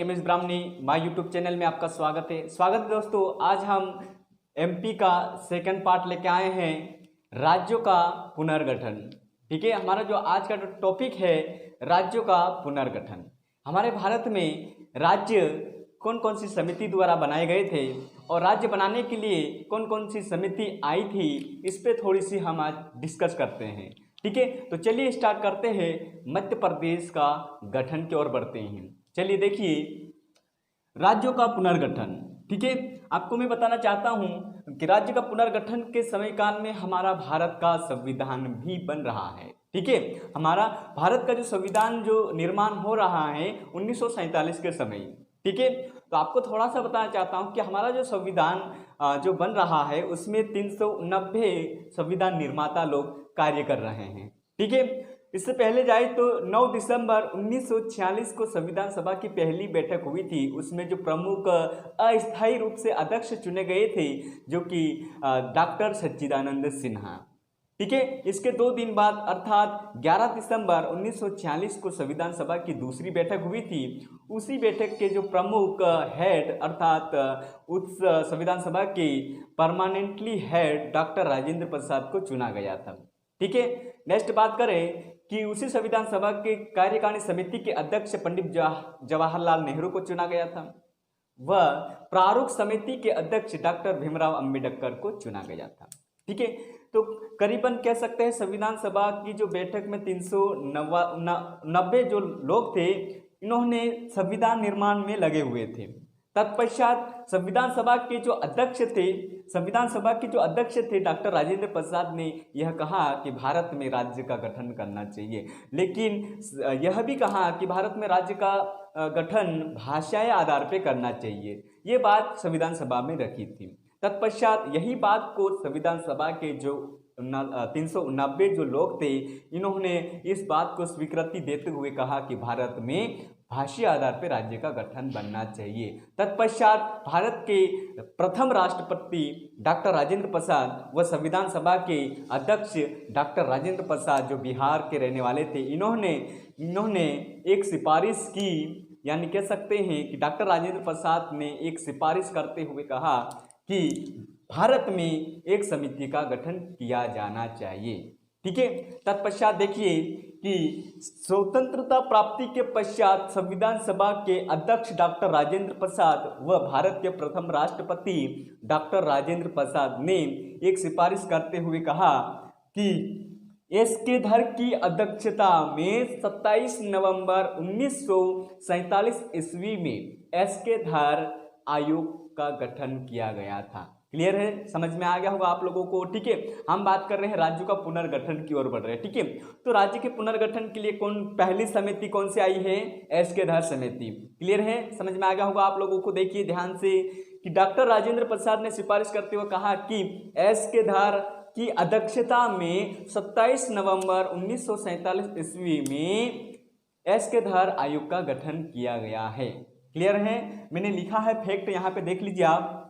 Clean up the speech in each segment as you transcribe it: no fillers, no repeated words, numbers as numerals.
MS Brahmani my YouTube channel में आपका स्वागत है। दोस्तों, आज हम एमपी का सेकंड पार्ट लेके आए हैं, राज्यों का पुनर्गठन। ठीक है, हमारा जो आज का टॉपिक है राज्यों का पुनर्गठन। हमारे भारत में राज्य कौन कौन सी समिति द्वारा बनाए गए थे और राज्य बनाने के लिए कौन कौन सी समिति आई थी, इस पे थोड़ी सी हम आज डिस्कस करते हैं। ठीक है, तो चलिए स्टार्ट करते हैं। मध्य प्रदेश का गठन की ओर बढ़ते हैं। चलिए देखिए, राज्यों का पुनर्गठन। ठीक है, आपको मैं बताना चाहता हूं कि राज्य का पुनर्गठन के समय काल में हमारा भारत का संविधान भी बन रहा है। ठीक है, हमारा भारत का जो संविधान जो निर्माण हो रहा है 1947 के समय। ठीक है, तो आपको थोड़ा सा बताना चाहता हूं कि हमारा जो संविधान जो बन रहा है उसमें 390 संविधान निर्माता लोग कार्य कर रहे हैं। ठीक है, इससे पहले जाए तो 9 दिसंबर 1946 को संविधान सभा की पहली बैठक हुई थी। उसमें जो प्रमुख अस्थायी रूप से अध्यक्ष चुने गए थे जो कि डॉक्टर सच्चिदानंद सिन्हा। ठीक है, इसके 2 दिन बाद अर्थात 11 दिसंबर 1946 को संविधान सभा की दूसरी बैठक हुई थी। उसी बैठक के जो प्रमुख हेड अर्थात उस संविधान सभा के permanently head doctor Rajendra Prasad को चुना गया था। ठीक है, नेक्स्ट बात करें कि उसी संविधान सभा के कार्यकारिणी समिति के अध्यक्ष पंडित जवाहरलाल नेहरू को चुना गया था। वह प्रारूप समिति के अध्यक्ष डॉक्टर भीमराव अंबेडकर को चुना गया था। ठीक है, तो करीबन कह सकते हैं संविधान सभा की जो बैठक में 390 जो लोग थे, इन्होंने संविधान निर्माण में लगे हुए थे। तत्पश्चात संविधान सभा के जो अध्यक्ष थे डॉक्टर राजेंद्र प्रसाद ने यह कहा कि भारत में राज्य का गठन करना चाहिए, लेकिन यह भी कहा कि भारत में राज्य का गठन भाषाई आधार पर करना चाहिए। ये बात संविधान सभा में रखी थी। तत्पश्चात यही बात को संविधान सभा के जो 390 जो लोग थे, इन्होंने इस बात को स्वीकृति देते हुए कहा कि भारत में भाषीय आधार पर राज्य का गठन बनना चाहिए। तत्पश्चात भारत के प्रथम राष्ट्रपति डॉक्टर राजेंद्र प्रसाद व संविधान सभा के अध्यक्ष डॉक्टर राजेंद्र प्रसाद जो बिहार के रहने वाले थे, इन्होंने एक सिफारिश की, यानी कह सकते हैं कि डॉक्टर राजेंद्र प्रसाद ने एक सिफारिश करते हुए कहा कि भारत में एक समिति का गठन किया जाना चाहिए। ठीक है, तत्पश्चात देखिए कि स्वतंत्रता प्राप्ति के पश्चात संविधान सभा के अध्यक्ष डॉक्टर राजेंद्र प्रसाद व भारत के प्रथम राष्ट्रपति डॉक्टर राजेंद्र प्रसाद ने एक सिफारिश करते हुए कहा कि एस.के. धर की अध्यक्षता में 27 नवंबर 1947 ईस्वी में एस.के. धर आयोग का गठन किया गया था। क्लियर है, समझ में आ गया होगा आप लोगों को। ठीक है, हम बात कर रहे हैं राज्यों का पुनर्गठन की ओर बढ़ रहे हैं। ठीक है, तो राज्य के पुनर्गठन के लिए पहली समिति कौन सी आई है? एस.के. धर समिति। क्लियर है, समझ में आ गया होगा आप लोगों को। देखिए ध्यान से कि डॉक्टर राजेंद्र प्रसाद ने सिफारिश करते हुए कहा कि एस.के. धर की अध्यक्षता में 27 नवंबर 1947 ईस्वी में एस.के. धर आयोग का गठन किया गया है। क्लियर है, मैंने लिखा है फैक्ट, यहाँ पे देख लीजिए आप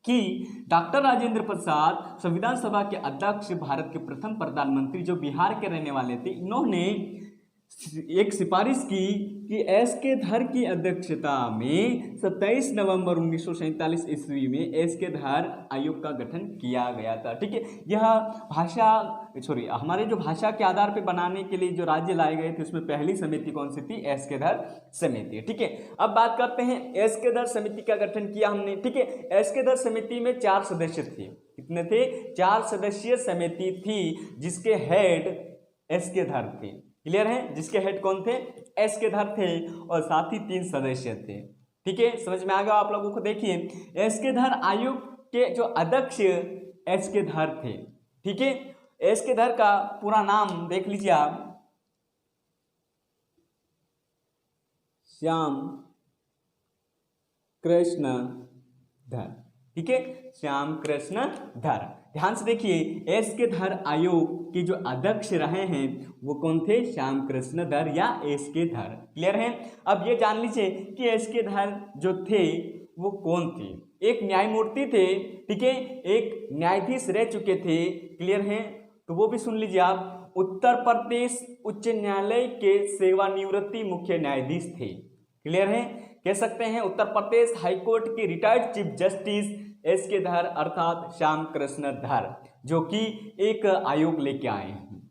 कि डॉक्टर राजेंद्र प्रसाद संविधान सभा के अध्यक्ष, भारत के प्रथम प्रधानमंत्री जो बिहार के रहने वाले थे, इन्होंने एक सिफारिश की कि एस.के. धर की अध्यक्षता में 27 नवंबर 1947 ईस्वी में एस.के. धर आयोग का गठन किया गया था। ठीक है, यह हमारे जो भाषा के आधार पर बनाने के लिए जो राज्य लाए गए थे उसमें पहली समिति कौन सी थी? एस.के. धर समिति। ठीक है, अब बात करते हैं एस.के. धर समिति का गठन किया हमने। ठीक है, एस.के. धर समिति में 4 सदस्य थे। कितने थे? 4 सदस्यीय समिति थी जिसके हेड एस.के. धर थे। क्लियर है, जिसके हेड कौन थे? एस.के. धर थे और साथ ही 3 सदस्य थे। ठीक है, समझ में आ गया आप लोगों को। देखिए एस.के. धर आयोग के जो अध्यक्ष एस.के. धर थे। ठीक है, एस.के. धर का पूरा नाम देख लीजिए आप, श्याम कृष्ण धर। ठीक है, श्याम कृष्ण धर। ध्यान से देखिए, एस.के. धर आयोग के जो अध्यक्ष रहे हैं वो कौन थे? श्याम कृष्ण धर या एस.के. धर। क्लियर है, अब ये जान लीजिए कि एस.के. धर जो थे वो कौन थे? एक न्यायमूर्ति थे। ठीक है, एक न्यायाधीश रह चुके थे। क्लियर है, तो वो भी सुन लीजिए आप। उत्तर प्रदेश उच्च न्यायालय के सेवानिवृत्ति मुख्य न्यायाधीश थे। क्लियर है। कह सकते हैं उत्तर प्रदेश हाईकोर्ट के रिटायर्ड चीफ जस्टिस एस के धर अर्थात श्याम कृष्ण धर, जो कि एक आयोग लेके आए हैं।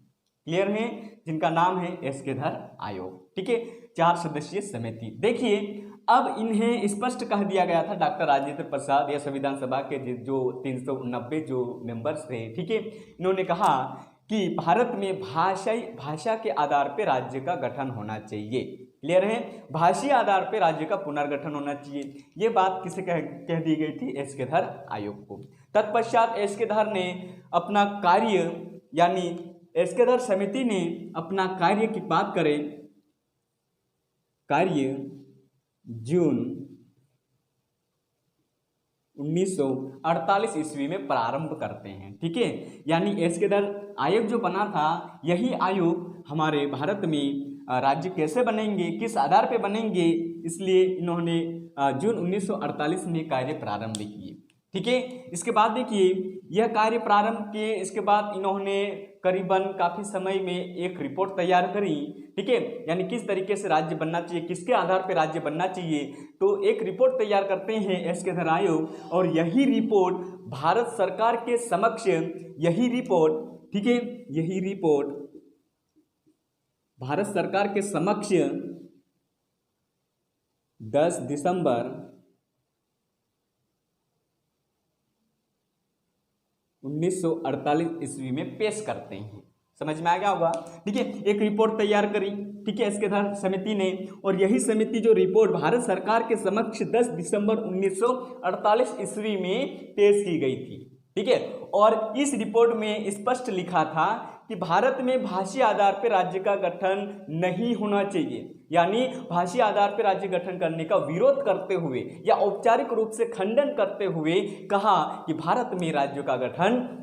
क्लियर है, जिनका नाम है एस के धर आयोग। ठीक है, 4 सदस्यीय समिति। देखिए अब इन्हें स्पष्ट कह दिया गया था, डॉक्टर राजेंद्र प्रसाद या संविधान सभा के जो 390 जो मेंबर्स थे, ठीक है, इन्होंने कहा कि भारत में भाषा के आधार पर राज्य का गठन होना चाहिए। क्लियर है, भाषीय आधार पर राज्य का पुनर्गठन होना चाहिए। ये बात किसे कह दी गई थी? एस के धर आयोग को। तत्पश्चात एस के धर ने अपना कार्य, यानी एस के धर समिति ने अपना कार्य की बात करें, कार्य जून 1948 ईस्वी में प्रारंभ करते हैं। ठीक है, यानी एस के धर आयोग जो बना था, यही आयोग हमारे भारत में राज्य कैसे बनेंगे, किस आधार पे बनेंगे, इसलिए इन्होंने जून 1948 में कार्य प्रारंभ किए। ठीक है, इसके बाद देखिए यह कार्य प्रारंभ किए, इसके बाद इन्होंने करीबन काफी समय में एक रिपोर्ट तैयार करी। ठीक है, यानी किस तरीके से राज्य बनना चाहिए, किसके आधार पर राज्य बनना चाहिए, तो एक रिपोर्ट तैयार करते हैं एस के धर आयोग, और यही रिपोर्ट भारत सरकार के समक्ष, यही रिपोर्ट, ठीक है, यही रिपोर्ट भारत सरकार के समक्ष 10 दिसंबर 1948 ईस्वी में पेश करते हैं। समझ में आ गया होगा। ठीक है, एक रिपोर्ट तैयार करी, ठीक है, इसके धर समिति ने, और यही समिति जो रिपोर्ट भारत सरकार के समक्ष 10 दिसंबर 1948 ईस्वी में पेश की गई थी। ठीक है, और इस रिपोर्ट में स्पष्ट लिखा था कि भारत में भाषीय आधार पर राज्य का गठन नहीं होना चाहिए, यानी भाषीय आधार पर राज्य गठन करने का विरोध करते हुए या औपचारिक रूप से खंडन करते हुए कहा कि भारत में राज्यों का गठन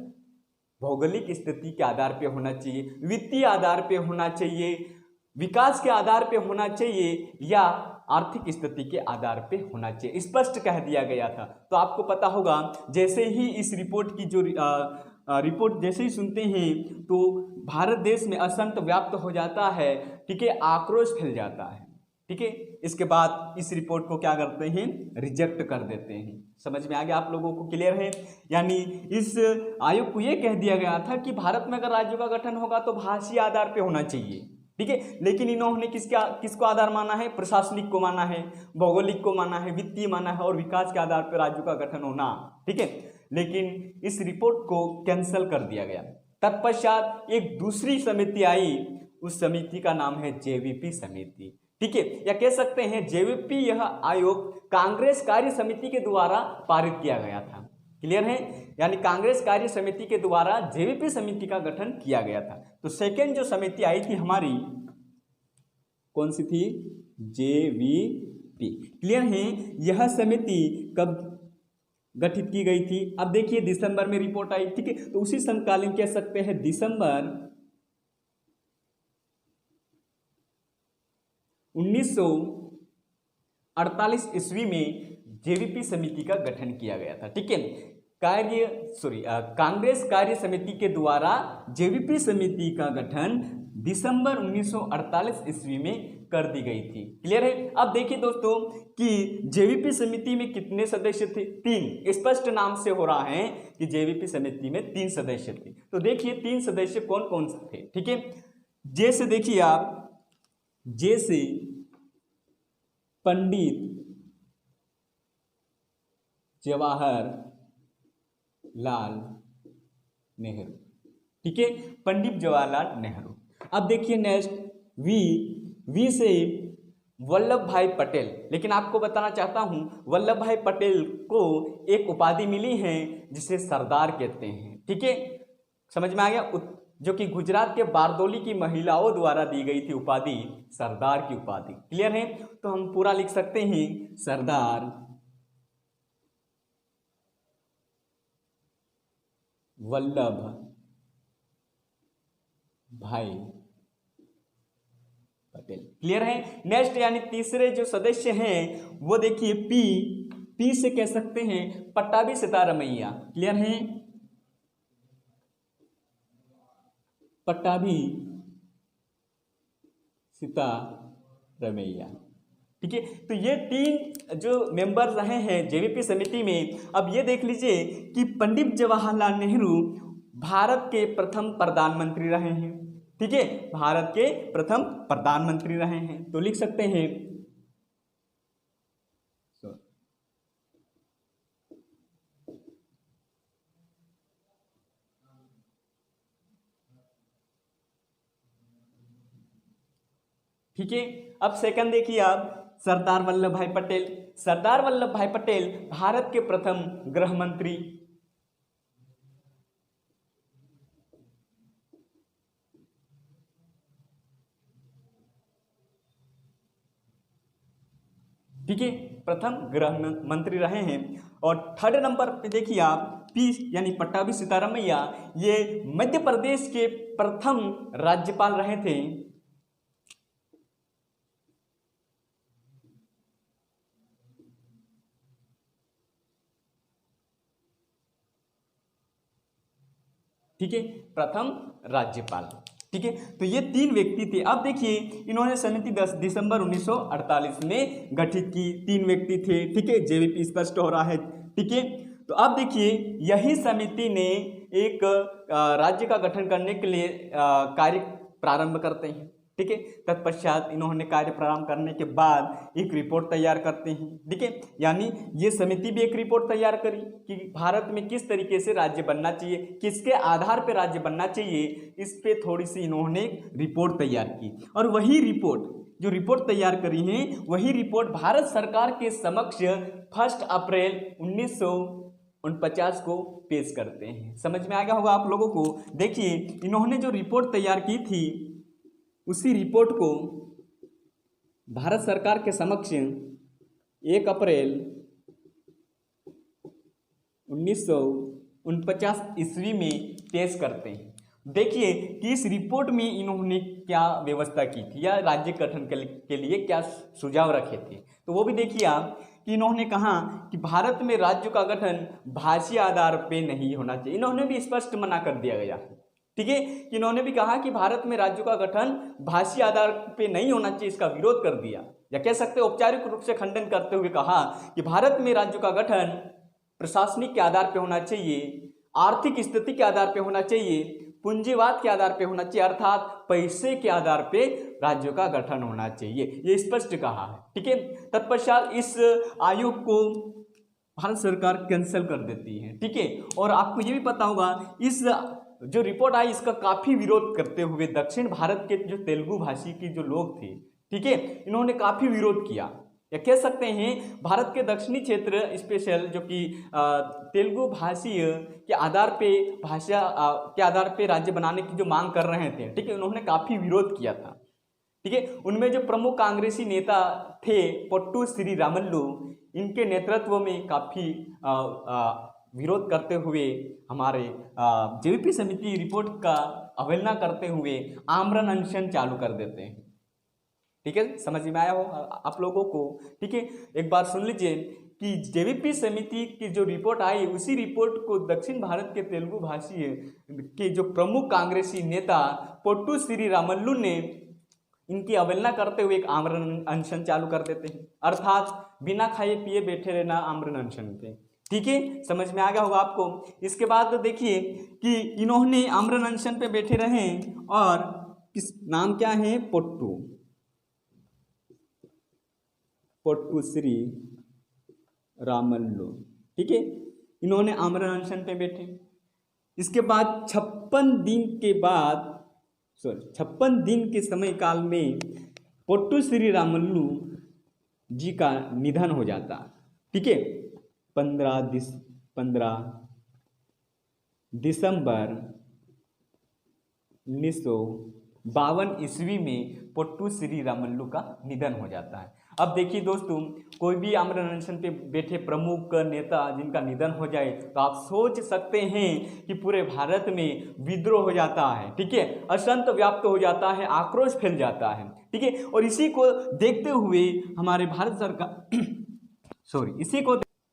भौगोलिक स्थिति के आधार पर होना चाहिए, वित्तीय आधार पर होना चाहिए, विकास के आधार पर होना चाहिए, या आर्थिक स्थिति के आधार पे होना चाहिए, स्पष्ट कह दिया गया था। तो आपको पता होगा, जैसे ही इस रिपोर्ट की जो रिपोर्ट जैसे ही सुनते हैं तो भारत देश में असंत व्याप्त हो जाता है। ठीक है, आक्रोश फैल जाता है। ठीक है, इसके बाद इस रिपोर्ट को क्या करते हैं? रिजेक्ट कर देते हैं। समझ में आ गया आप लोगों को? क्लियर है, यानी इस आयोग को यह कह दिया गया था कि भारत में अगर राज्यों का गठन होगा तो भाषीय आधार पर होना चाहिए। ठीक है, लेकिन इन्होंने किसको आधार माना है? प्रशासनिक को माना है, भौगोलिक को माना है, वित्तीय माना है, और विकास के आधार पर राज्यों का गठन होना। ठीक है, लेकिन इस रिपोर्ट को कैंसिल कर दिया गया। तत्पश्चात एक दूसरी समिति आई, उस समिति का नाम है जेवीपी समिति। ठीक है, या कह सकते हैं जेवीपी, यह आयोग कांग्रेस कार्य समिति के द्वारा पारित किया गया था। क्लियर है, यानी कांग्रेस कार्य समिति के द्वारा जेवीपी समिति का गठन किया गया था। तो सेकेंड जो समिति आई थी हमारी, कौन सी थी? जेवीपी। क्लियर है, यह समिति कब गठित की गई थी? अब देखिए दिसंबर में रिपोर्ट आई। ठीक है, तो उसी समकालीन कह सकते हैं दिसंबर 1948 ईस्वी में जेवीपी समिति का गठन किया गया था। ठीक है, कांग्रेस कार्य समिति के द्वारा जेवीपी समिति का गठन दिसंबर 1948 ईस्वी में कर दी गई थी। क्लियर है। अब देखिए दोस्तों कि जेवीपी समिति में कितने सदस्य थे? 3। स्पष्ट नाम से हो रहा है कि जेवीपी समिति में 3 सदस्य थे। तो देखिए 3 सदस्य कौन कौन से थे? ठीक है, जैसे देखिए आप, जैसे पंडित जवाहरलाल नेहरू। ठीक है, पंडित जवाहरलाल नेहरू। अब देखिए नेक्स्ट वी से वल्लभ भाई पटेल। लेकिन आपको बताना चाहता हूं, वल्लभ भाई पटेल को एक उपाधि मिली है जिसे सरदार कहते हैं। ठीक है, समझ में आ गया? जो कि गुजरात के बारदोली की महिलाओं द्वारा दी गई थी उपाधि, सरदार की उपाधि। क्लियर है, तो हम पूरा लिख सकते हैं सरदार वल्लभ भाई पटेल। क्लियर है। नेक्स्ट यानी तीसरे जो सदस्य हैं वो देखिए पी से कह सकते हैं पट्टाभी सितारमैया। क्लियर है, पट्टाभी सितारमैया। ठीक है। तो ये 3 जो मेंबर्स रहे हैं जेवीपी समिति में। अब ये देख लीजिए कि पंडित जवाहरलाल नेहरू भारत के प्रथम प्रधानमंत्री रहे हैं। ठीक है, भारत के प्रथम प्रधानमंत्री रहे हैं। तो लिख सकते हैं ठीक है। अब सेकंड देखिए आप, सरदार वल्लभ भाई पटेल। सरदार वल्लभ भाई पटेल भारत के प्रथम गृह मंत्री। ठीक है, प्रथम गृह मंत्री रहे हैं। और थर्ड नंबर पे देखिए आप, पी यानी पट्टाभी सीतारामैया, ये मध्य प्रदेश के प्रथम राज्यपाल रहे थे। ठीक है, प्रथम राज्यपाल। ठीक है, तो ये 3 व्यक्ति थे। अब देखिए इन्होंने समिति 10 दिसंबर 1948 में गठित की। 3 व्यक्ति थे। ठीक है, जेवीपी स्पष्ट हो रहा है। ठीक है, तो अब देखिए यही समिति ने एक राज्य का गठन करने के लिए कार्य प्रारंभ करते हैं। ठीक है, तत्पश्चात इन्होंने कार्य प्रारंभ करने के बाद एक रिपोर्ट तैयार करते हैं। ठीक है, यानी ये समिति भी एक रिपोर्ट तैयार करी कि भारत में किस तरीके से राज्य बनना चाहिए, किसके आधार पर राज्य बनना चाहिए, इस पे थोड़ी सी इन्होंने रिपोर्ट तैयार की। और वही रिपोर्ट, जो रिपोर्ट तैयार करी है, वही रिपोर्ट भारत सरकार के समक्ष 1 अप्रैल 1949 को पेश करते हैं। समझ में आ गया होगा आप लोगों को। देखिए इन्होंने जो रिपोर्ट तैयार की थी, उसी रिपोर्ट को भारत सरकार के समक्ष 1 अप्रैल 1949 ईस्वी में पेश करते हैं। देखिए कि इस रिपोर्ट में इन्होंने क्या व्यवस्था की थी या राज्य गठन के लिए क्या सुझाव रखे थे। तो वो भी देखिए आप कि इन्होंने कहा कि भारत में राज्यों का गठन भाषीय आधार पे नहीं होना चाहिए। इन्होंने भी स्पष्ट मना कर दिया गया। ठीक है, इन्होंने भी कहा कि भारत में राज्यों का गठन भाषीय आधार पे नहीं होना चाहिए, इसका विरोध कर दिया, या कह सकते हैं औपचारिक रूप से खंडन करते हुए कहा कि भारत में राज्यों का गठन प्रशासनिक के आधार पे होना चाहिए, आर्थिक स्थिति के आधार पे होना चाहिए, पूंजीवाद के आधार पे होना चाहिए, अर्थात पैसे के आधार पे राज्यों का गठन होना चाहिए, ये स्पष्ट कहा है। ठीक है, तत्पश्चात इस आयोग को भारत सरकार कैंसिल कर देती है। ठीक है, और आपको ये भी पता होगा इस जो रिपोर्ट आई इसका काफी विरोध करते हुए दक्षिण भारत के जो तेलुगु भाषी के जो लोग थे, ठीक है, इन्होंने काफी विरोध किया, या कह सकते हैं भारत के दक्षिणी क्षेत्र स्पेशल जो कि तेलुगु भाषी के आधार पे भाषा के आधार पे राज्य बनाने की जो मांग कर रहे थे। ठीक है, उन्होंने काफी विरोध किया था। ठीक है, उनमें जो प्रमुख कांग्रेसी नेता थे पोट्टू श्री रामल्लू, इनके नेतृत्व में काफी विरोध करते हुए हमारे जेवीपी समिति रिपोर्ट का अवहेलना करते हुए आमरण अनशन चालू कर देते हैं। ठीक है, समझ में आया हो आप लोगों को। ठीक है, एक बार सुन लीजिए कि जेवीपी समिति की जो रिपोर्ट आई, उसी रिपोर्ट को दक्षिण भारत के तेलुगु भाषी के जो प्रमुख कांग्रेसी नेता पोट्टू श्री रामल्लू ने इनकी अवहेलना करते हुए एक आमरण अनशन चालू कर देते हैं, अर्थात बिना खाए पिए बैठे रहना आमरण अनशन पे। ठीक है, समझ में आ गया होगा आपको। इसके बाद देखिए कि इन्होंने आमरण अनशन पे बैठे रहे और किस नाम क्या है, पोट्टू श्री रामल्लू। ठीक है, इन्होंने आमरण अनशन पे बैठे। इसके बाद 56 दिन के समय काल में पोट्टू श्री रामल्लू जी का निधन हो जाता। ठीक है, 15 दिसंबर 1952 ईस्वी में पोट्टू श्री रामल्लू का निधन हो जाता है। अब देखिए दोस्तों, कोई भी आमरण अनशन पे बैठे प्रमुख नेता जिनका निधन हो जाए तो आप सोच सकते हैं कि पूरे भारत में विद्रोह हो जाता है। ठीक है, असंत व्याप्त हो जाता है, आक्रोश फैल जाता है। ठीक है, और इसी को देखते हुए हमारे भारत सरकार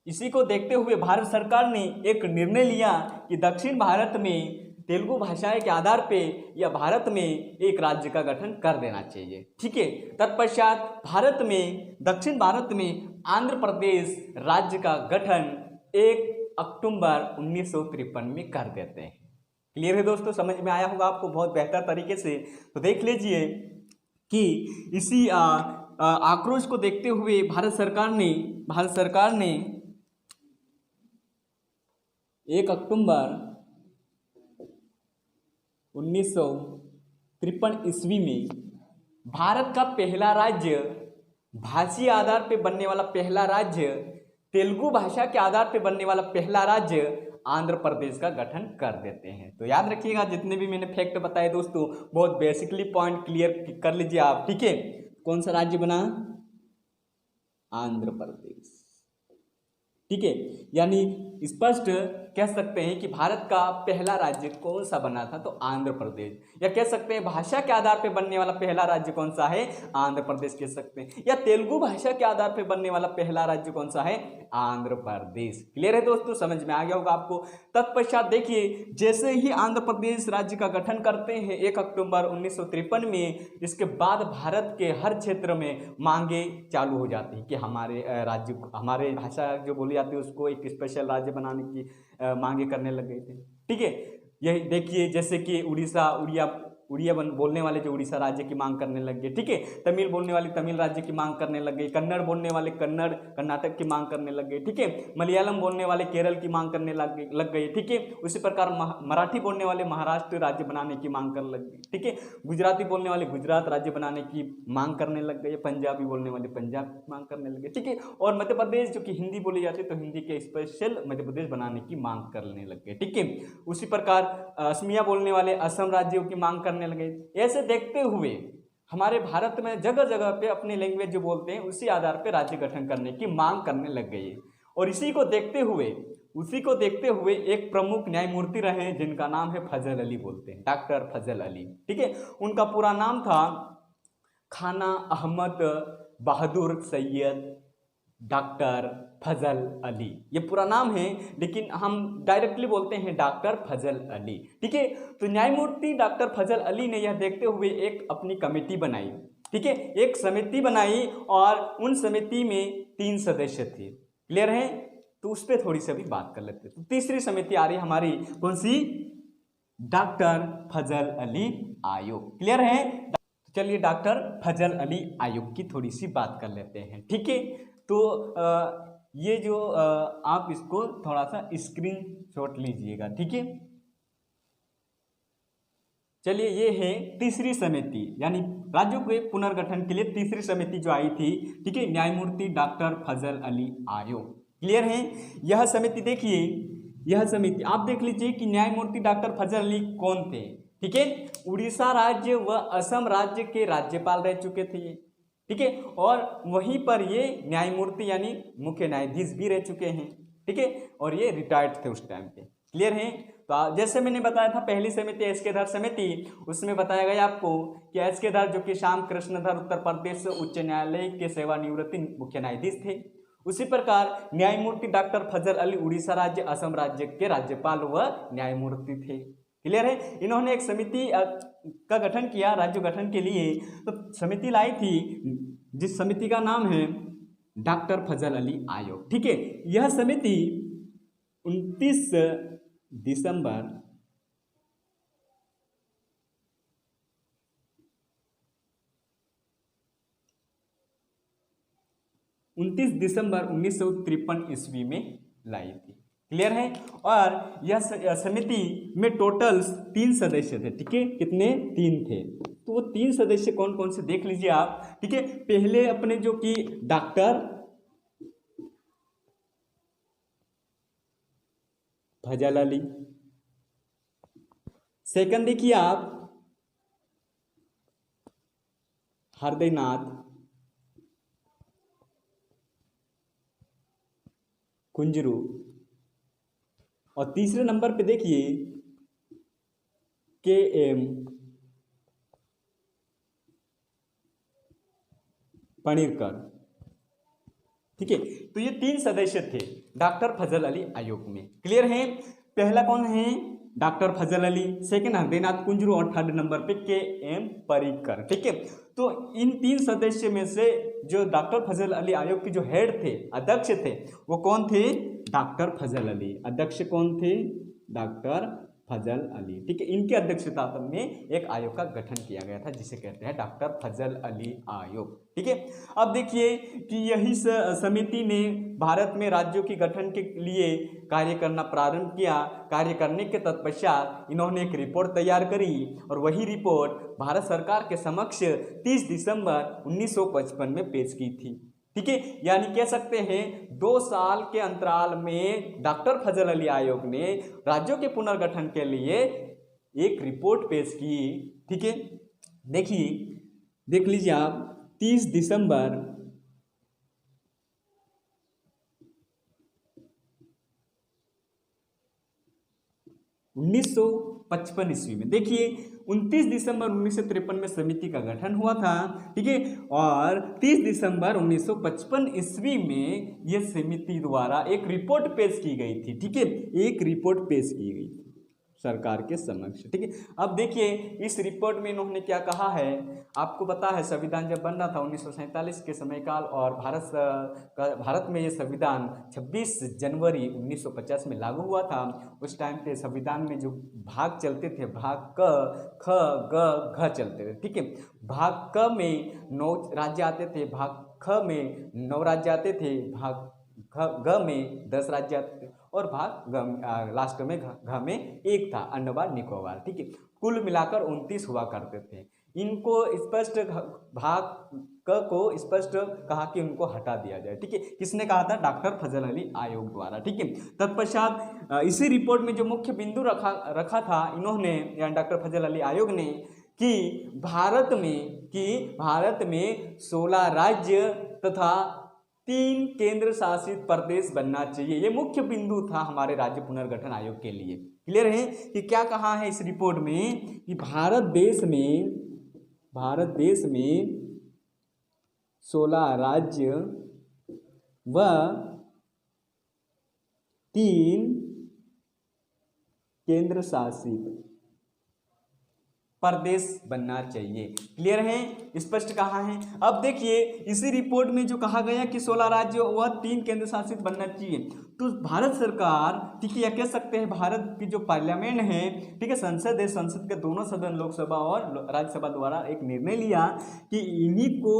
इसी को देखते हुए भारत सरकार ने एक निर्णय लिया कि दक्षिण भारत में तेलुगु भाषा के आधार पे या भारत में एक राज्य का गठन कर देना चाहिए। ठीक है, तत्पश्चात भारत में, दक्षिण भारत में आंध्र प्रदेश राज्य का गठन 1 अक्टूबर 1953 में कर देते हैं। क्लियर है दोस्तों, समझ में आया होगा आपको बहुत बेहतर तरीके से। तो देख लीजिए कि इसी आक्रोश को देखते हुए भारत सरकार ने 1 अक्टूबर 1953 ईस्वी में भारत का पहला राज्य, भाषीय आधार पे बनने वाला पहला राज्य, तेलुगु भाषा के आधार पे बनने वाला पहला राज्य आंध्र प्रदेश का गठन कर देते हैं। तो याद रखिएगा, जितने भी मैंने फैक्ट बताए दोस्तों, बहुत बेसिकली पॉइंट क्लियर कर लीजिए आप। ठीक है, कौन सा राज्य बना? आंध्र प्रदेश। ठीक है, यानी स्पष्ट कह सकते हैं कि भारत का पहला राज्य कौन सा बना था? तो आंध्र प्रदेश। या कह सकते हैं भाषा के आधार पर बनने वाला पहला राज्य कौन सा है? आंध्र प्रदेश कह सकते हैं। या तेलुगु भाषा के आधार पर बनने वाला पहला राज्य कौन सा है? आंध्र प्रदेश। क्लियर है दोस्तों, समझ में आ गया होगा आपको। तत्पश्चात देखिए, जैसे ही आंध्र प्रदेश राज्य का गठन करते हैं 1 अक्टूबर 1953 में, इसके बाद भारत के हर क्षेत्र में मांगे चालू हो जाती है कि हमारे राज्य, हमारे भाषा जो बोली जाती है उसको एक स्पेशल राज्य बनाने की मांगे करने लग गए थे। ठीक है, यही देखिए, जैसे कि उड़िया बोलने वाले जो उड़ीसा राज्य की मांग करने लग गए। ठीक है, तमिल बोलने वाले तमिल राज्य की मांग करने लग गए, कन्नड़ बोलने वाले कर्नाटक की मांग करने लग गए। ठीक है, मलयालम बोलने वाले केरल की मांग करने लग गए। ठीक है, उसी प्रकार मराठी बोलने वाले महाराष्ट्र राज्य बनाने की मांग करने लग गए। ठीक है, गुजराती बोलने वाले गुजरात राज्य बनाने की मांग करने लग गए, पंजाबी बोलने वाले पंजाब की मांग करने लगे। ठीक है, और मध्य प्रदेश जो कि हिंदी बोली जाती है तो हिंदी के स्पेशल मध्य प्रदेश बनाने की मांग करने लग गए। ठीक है, उसी प्रकार असमिया बोलने वाले असम राज्यों की मांग करने लगे। ऐसे देखते हुए हमारे भारत में जगह जगह पे अपनी लैंग्वेज जो बोलते हैं उसी आधार पे राज्य गठन करने की मांग करने लग गई। और उसी को देखते हुए एक प्रमुख न्यायमूर्ति रहे जिनका नाम है फजल अली, बोलते हैं डॉक्टर फजल अली। ठीक है, उनका पूरा नाम था खाना अहमद बहादुर सैयद डॉक्टर फजल अली, ये पूरा नाम है, लेकिन हम डायरेक्टली बोलते हैं डॉक्टर फजल अली। ठीक है, तो न्यायमूर्ति डॉक्टर फजल अली ने यह देखते हुए एक अपनी कमेटी बनाई। ठीक है, एक समिति बनाई और उन समिति में 3 सदस्य थे। क्लियर है, तो उस पर थोड़ी सी अभी बात कर लेते हैं। तो तीसरी समिति आ रही हमारी, कौन सी? डॉक्टर फजल अली आयोग। क्लियर है, चलिए डॉक्टर फजल अली आयोग की थोड़ी सी बात कर लेते हैं। ठीक है, तो ये जो आप इसको थोड़ा सा स्क्रीनशॉट लीजिएगा। ठीक है, चलिए ये है तीसरी समिति, यानी राज्यों के पुनर्गठन के लिए तीसरी समिति जो आई थी। ठीक है, न्यायमूर्ति डॉक्टर फजल अली आयोग। क्लियर है, यह समिति देखिए, यह समिति आप देख लीजिए कि न्यायमूर्ति डॉक्टर फजल अली कौन थे। ठीक है, उड़ीसा राज्य व असम राज्य के राज्यपाल रह चुके थे। ठीक है, और वहीं पर ये न्यायमूर्ति यानी मुख्य न्यायाधीश भी रह चुके हैं। ठीक है, और ये रिटायर्ड थे उस टाइम पे। क्लियर है, तो जैसे मैंने बताया था पहली समिति एस के धर समिति, उसमें बताया गया आपको कि एस के धर जो कि श्याम कृष्णधर उत्तर प्रदेश उच्च न्यायालय के सेवानिवृत्त मुख्य न्यायाधीश थे। उसी प्रकार न्यायमूर्ति डॉक्टर फजल अली उड़ीसा राज्य असम राज्य के राज्यपाल व न्यायमूर्ति थे। क्लियर है, इन्होंने एक समिति का गठन किया राज्य गठन के लिए। तो समिति लाई थी जिस समिति का नाम है डॉक्टर फजल अली आयोग। ठीक है, यह समिति 29 दिसंबर 1953 ईस्वी में लाई थी। क्लियर है, और यह समिति में टोटल 3 सदस्य थे। ठीक है, कितने? 3 थे। तो वो 3 सदस्य कौन कौन से देख लीजिए आप। ठीक है, पहले अपने जो कि डॉक्टर फजल अली, सेकंड देखिए आप हृदयनाथ कुंजरू, और तीसरे नंबर पे देखिए KM पनीरकर। ठीक है, तो ये 3 सदस्य थे डॉक्टर फजल अली आयोग में। क्लियर है, पहला कौन है? डॉक्टर फजल अली, सेकंड हृदयनाथ कुंजरू और थर्ड नंबर पे के एम पर्रिकर। ठीक है, तो इन 3 सदस्य में से जो डॉक्टर फजल अली आयोग के जो हेड थे, अध्यक्ष थे, वो कौन थे? डॉक्टर फजल अली। अध्यक्ष कौन थे? डॉक्टर फजल अली। ठीक है, इनकी अध्यक्षता में एक आयोग का गठन किया गया था जिसे कहते हैं डॉक्टर फजल अली आयोग। ठीक है, अब देखिए कि यही समिति ने भारत में राज्यों के गठन के लिए कार्य करना प्रारंभ किया। कार्य करने के तत्पश्चात इन्होंने एक रिपोर्ट तैयार करी और वही रिपोर्ट भारत सरकार के समक्ष 30 दिसंबर 1955 में पेश की थी। ठीक है, यानी कह सकते हैं 2 साल के अंतराल में डॉक्टर फजल अली आयोग ने राज्यों के पुनर्गठन के लिए एक रिपोर्ट पेश की। ठीक है, देखिए, देख लीजिए आप, 30 दिसंबर 1955 ईस्वी में, देखिए 29 दिसंबर 1953 में समिति का गठन हुआ था। ठीक है, और 30 दिसंबर 1955 ईस्वी में यह समिति द्वारा एक रिपोर्ट पेश की गई थी। ठीक है, एक रिपोर्ट पेश की गई थी सरकार के समक्ष। ठीक है, अब देखिए इस रिपोर्ट में इन्होंने क्या कहा है। आपको पता है संविधान जब बन रहा था 1947 के समयकाल, और भारत में ये संविधान 26 जनवरी 1950 में लागू हुआ था। उस टाइम पे संविधान में जो भाग चलते थे, भाग क, ख, ग, घ चलते थे। ठीक है, भाग क में 9 राज्य आते थे, भाग ख में 9 राज्य आते थे, भाग ग में 10 राज्य आते थे, और भाग लास्ट में घ में 1 था, अंडमान निकोबार। ठीक है, कुल मिलाकर 29 हुआ करते थे। इनको स्पष्ट भाग क को स्पष्ट कहा कि उनको हटा दिया जाए। ठीक है, किसने कहा था? डॉक्टर फजल अली आयोग द्वारा। ठीक है, तत्पश्चात इसी रिपोर्ट में जो मुख्य बिंदु रखा था इन्होंने, यानी डॉक्टर फजल अली आयोग ने, कि भारत में 16 राज्य तथा 3 केंद्र शासित प्रदेश बनना चाहिए। ये मुख्य बिंदु था हमारे राज्य पुनर्गठन आयोग के लिए। क्लियर है कि क्या कहा है इस रिपोर्ट में कि भारत देश में 16 राज्य व 3 केंद्र शासित प्रदेश बनना चाहिए। क्लियर है, स्पष्ट कहा है। अब देखिए इसी रिपोर्ट में जो कहा गया कि 16 राज्य व 3 केंद्र शासित बनना चाहिए, तो भारत सरकार, ठीक है, या कह सकते हैं भारत की जो पार्लियामेंट है, ठीक है, संसद है, संसद के दोनों सदन लोकसभा और राज्यसभा द्वारा एक निर्णय लिया कि इन्हीं को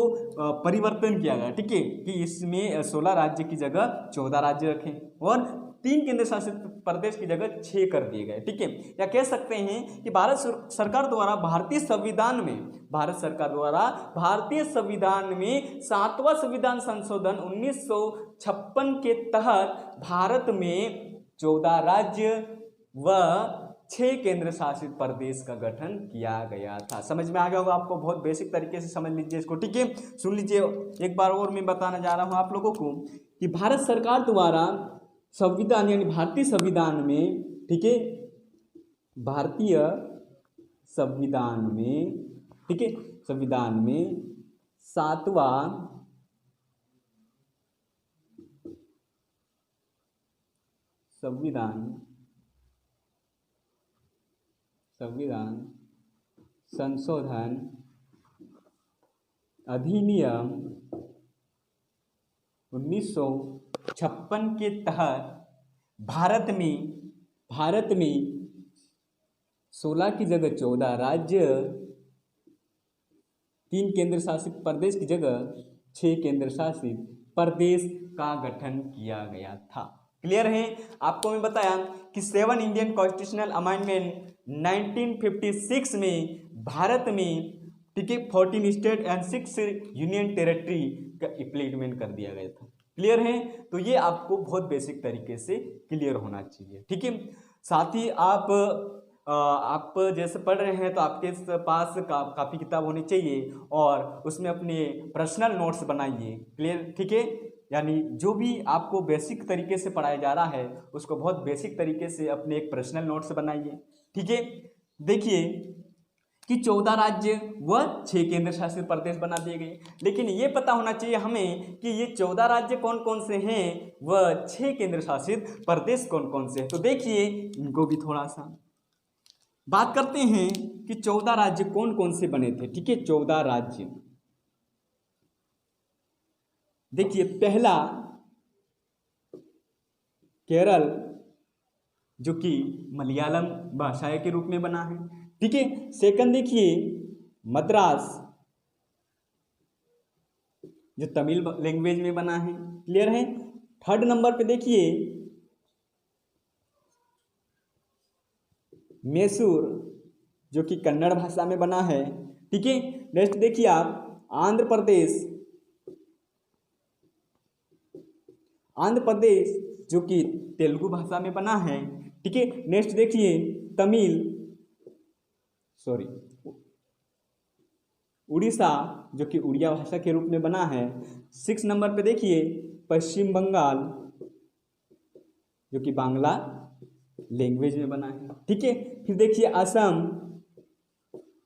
परिवर्तन किया गया। ठीक है, कि इसमें 16 राज्य की जगह 14 राज्य रखें और 3 केंद्र शासित प्रदेश की जगह 6 कर दिए गए। ठीक है, या कह सकते हैं कि भारत सरकार द्वारा भारतीय संविधान में 7वां संविधान संशोधन 1956 के तहत भारत में 14 राज्य व 6 केंद्र शासित प्रदेश का गठन किया गया था। समझ में आ गया होगा आपको, बहुत बेसिक तरीके से समझ लीजिए इसको। ठीक है, सुन लीजिए, एक बार और मैं बताना जा रहा हूं आप लोगों को कि भारत सरकार द्वारा संविधान, यानी भारतीय संविधान में, ठीक है, भारतीय संविधान में, ठीक है, संविधान में 7वां संविधान संशोधन अधिनियम 1956 के तहत भारत में 16 की जगह 14 राज्य, 3 केंद्र शासित प्रदेश की जगह 6 केंद्र शासित प्रदेश का गठन किया गया था। क्लियर है, आपको मैं बताया कि 7 इंडियन कॉन्स्टिट्यूशनल अमेंडमेंट 1956 में भारत में, ठीक है, 14 स्टेट एंड 6 यूनियन टेरिटरी का इम्प्लीमेंट कर दिया गया था। क्लियर है, तो ये आपको बहुत बेसिक तरीके से क्लियर होना चाहिए। ठीक है, साथ ही आप जैसे पढ़ रहे हैं तो आपके पास काफ़ी किताब होनी चाहिए और उसमें अपने पर्सनल नोट्स बनाइए। क्लियर, ठीक है, यानी जो भी आपको बेसिक तरीके से पढ़ाया जा रहा है उसको बहुत बेसिक तरीके से अपने एक पर्सनल नोट्स बनाइए। ठीक है, देखिए कि 14 राज्य व 6 केंद्र शासित प्रदेश बना दिए गए, लेकिन ये पता होना चाहिए हमें कि ये 14 राज्य कौन कौन से हैं व 6 केंद्र शासित प्रदेश कौन कौन से हैं। तो देखिए इनको भी थोड़ा सा, बात करते हैं कि 14 राज्य कौन कौन से बने थे। ठीक है, 14 राज्य। देखिए, पहला केरल, जो कि मलयालम भाषा के रूप में बना है। ठीक है, सेकंड देखिए मद्रास, जो तमिल लैंग्वेज में बना है। क्लियर है। थर्ड नंबर पे देखिए मैसूर, जो कि कन्नड़ भाषा में बना है। ठीक है। नेक्स्ट देखिए आप आंध्र प्रदेश, जो कि तेलुगु भाषा में बना है। ठीक है। नेक्स्ट देखिए उड़ीसा, जो कि उड़िया भाषा के रूप में बना है। 6 नंबर पे देखिए पश्चिम बंगाल, जो कि बांग्ला लैंग्वेज में बना है। ठीक है। फिर देखिए असम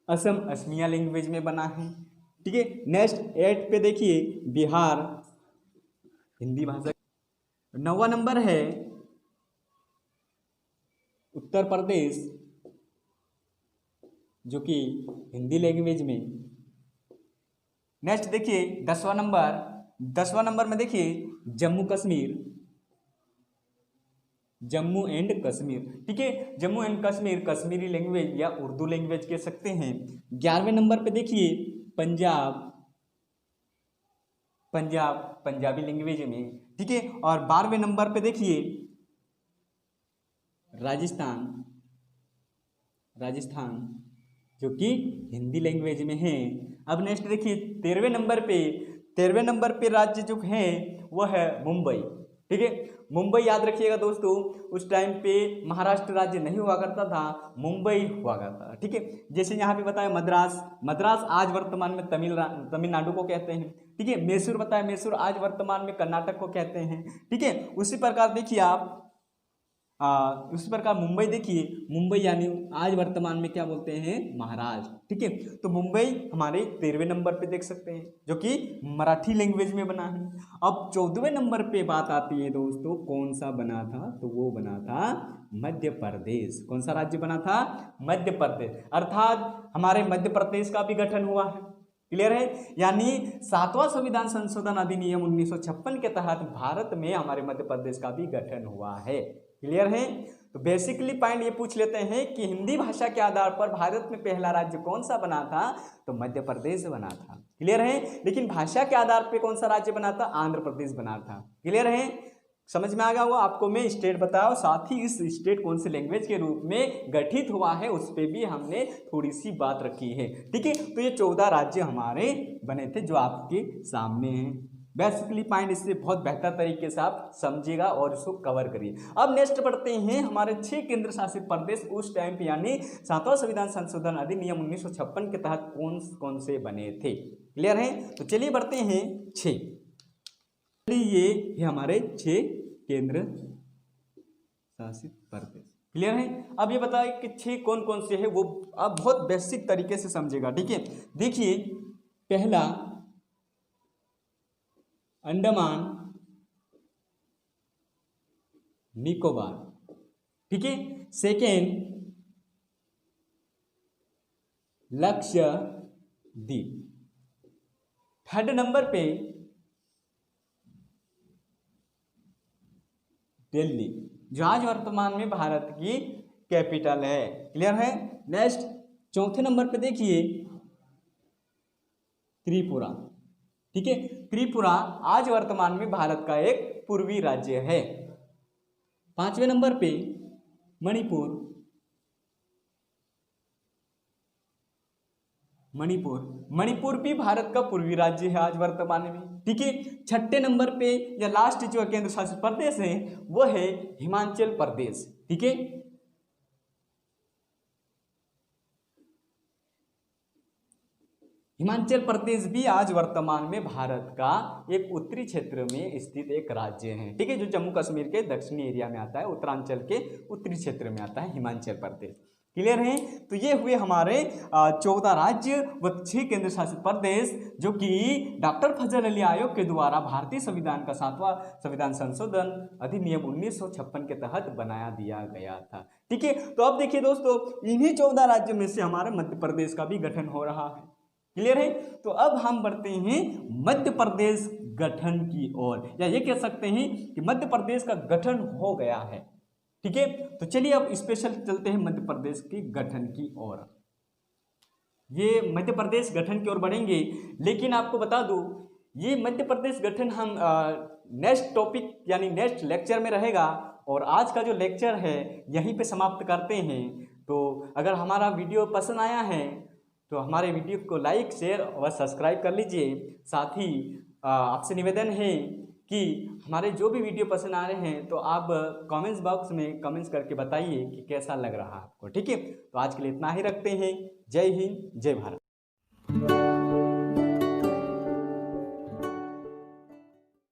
असमिया लैंग्वेज में बना है। ठीक है। नेक्स्ट 8 पे देखिए बिहार, हिंदी भाषा। 9वां नंबर है उत्तर प्रदेश, जो कि हिंदी लैंग्वेज में। नेक्स्ट देखिए 10वां नंबर में देखिए जम्मू एंड कश्मीर। ठीक है, जम्मू एंड कश्मीर कश्मीरी लैंग्वेज या उर्दू लैंग्वेज कह सकते हैं। 11वें नंबर पे देखिए पंजाबी लैंग्वेज में। ठीक है। और 12वें नंबर पे देखिए राजस्थान, जो कि हिंदी लैंग्वेज में है। अब नेक्स्ट देखिए 13वें नंबर पे राज्य जो है वो है मुंबई। ठीक है, मुंबई याद रखिएगा दोस्तों, उस टाइम पे महाराष्ट्र राज्य नहीं हुआ करता था, मुंबई हुआ करता था। ठीक है, जैसे यहाँ पे बताया मद्रास आज वर्तमान में तमिलनाडु को कहते हैं। ठीक है, मैसूर बताया, मैसूर आज वर्तमान में कर्नाटक को कहते हैं। ठीक है, उसी प्रकार देखिए आप उसी प्रकार मुंबई देखिए, मुंबई यानी आज वर्तमान में क्या बोलते हैं, महाराष्ट्र। ठीक है, तो मुंबई हमारे 13वें नंबर पे देख सकते हैं, जो कि मराठी लैंग्वेज में बना है। अब 14वें नंबर पे बात आती है दोस्तों, कौन सा बना था, तो वो बना था मध्य प्रदेश। कौन सा राज्य बना था, मध्य प्रदेश। अर्थात हमारे मध्य प्रदेश का भी गठन हुआ है। क्लियर है। यानी 7वां संविधान संशोधन अधिनियम 1956 के तहत भारत में हमारे मध्य प्रदेश का भी गठन हुआ है। क्लियर है। तो बेसिकली पॉइंट ये पूछ लेते हैं कि हिंदी भाषा के आधार पर भारत में पहला राज्य कौन सा बना था, तो मध्य प्रदेश बना था। क्लियर है। लेकिन भाषा के आधार पर कौन सा राज्य बना था, आंध्र प्रदेश बना था। क्लियर है, समझ में आ गया होगा आपको। मैं स्टेट बताओ, साथ ही इस स्टेट कौन से लैंग्वेज के रूप में गठित हुआ है उस पर भी हमने थोड़ी सी बात रखी है। ठीक है, तो ये 14 राज्य हमारे बने थे जो आपके सामने हैं। बेसिकली पॉइंट इससे बहुत बेहतर तरीके से आप समझिएगा और इसको कवर करिए। अब नेक्स्ट पढ़ते हैं हमारे 6 केंद्र शासित प्रदेश उस टाइम पे, यानी 7वां संविधान संशोधन अधिनियम 1956 के तहत कौन कौन से बने थे। क्लियर है। तो चलिए बढ़ते हैं 6। ये हमारे 6 केंद्र शासित प्रदेश। क्लियर है। अब ये बताइए कि 6 कौन कौन से हैं, वो आप बहुत बेसिक तरीके से समझेगा। ठीक है, देखिए पहला अंडमान निकोबार। ठीक है, सेकेंड लक्षद्वीप। थर्ड नंबर पे दिल्ली, जो आज वर्तमान में भारत की कैपिटल है। क्लियर है। नेक्स्ट 4थे नंबर पे देखिए त्रिपुरा। ठीक है, त्रिपुरा आज वर्तमान में भारत का एक पूर्वी राज्य है। 5वें नंबर पे मणिपुर भी भारत का पूर्वी राज्य है आज वर्तमान में। ठीक है, 6ठे नंबर पे या लास्ट जो केंद्र शासित प्रदेश है वो है हिमाचल प्रदेश। ठीक है, हिमाचल प्रदेश भी आज वर्तमान में भारत का एक उत्तरी क्षेत्र में स्थित एक राज्य है। ठीक है, जो जम्मू कश्मीर के दक्षिणी एरिया में आता है, उत्तरांचल के उत्तरी क्षेत्र में आता है हिमाचल प्रदेश। क्लियर है। तो ये हुए हमारे 14 राज्य व 6 केंद्र शासित प्रदेश जो कि डॉक्टर फजल अली आयोग के द्वारा भारतीय संविधान का 7वां संविधान संशोधन अधिनियम 1956 के तहत बनाया दिया गया था। ठीक है, तो अब देखिए दोस्तों, इन्हीं 14 राज्यों में से हमारे मध्य प्रदेश का भी गठन हो रहा है। क्लियर है। तो अब हम बढ़ते हैं मध्य प्रदेश गठन की ओर, या ये कह सकते हैं कि मध्य प्रदेश का गठन हो गया है। ठीक है, तो चलिए अब स्पेशल चलते हैं मध्य प्रदेश के गठन की ओर। ये मध्य प्रदेश गठन की ओर बढ़ेंगे, लेकिन आपको बता दूं ये मध्य प्रदेश गठन हम नेक्स्ट टॉपिक यानी नेक्स्ट लेक्चर में रहेगा, और आज का जो लेक्चर है यहीं पे समाप्त करते हैं। तो अगर हमारा वीडियो पसंद आया है तो हमारे वीडियो को लाइक, शेयर और सब्सक्राइब कर लीजिए। साथ ही आपसे निवेदन है कि हमारे जो भी वीडियो पसंद आ रहे हैं तो आप कमेंट्स बॉक्स में कमेंट्स करके बताइए कि कैसा लग रहा है आपको। ठीक है, तो आज के लिए इतना ही रखते हैं। जय हिंद, जय भारत।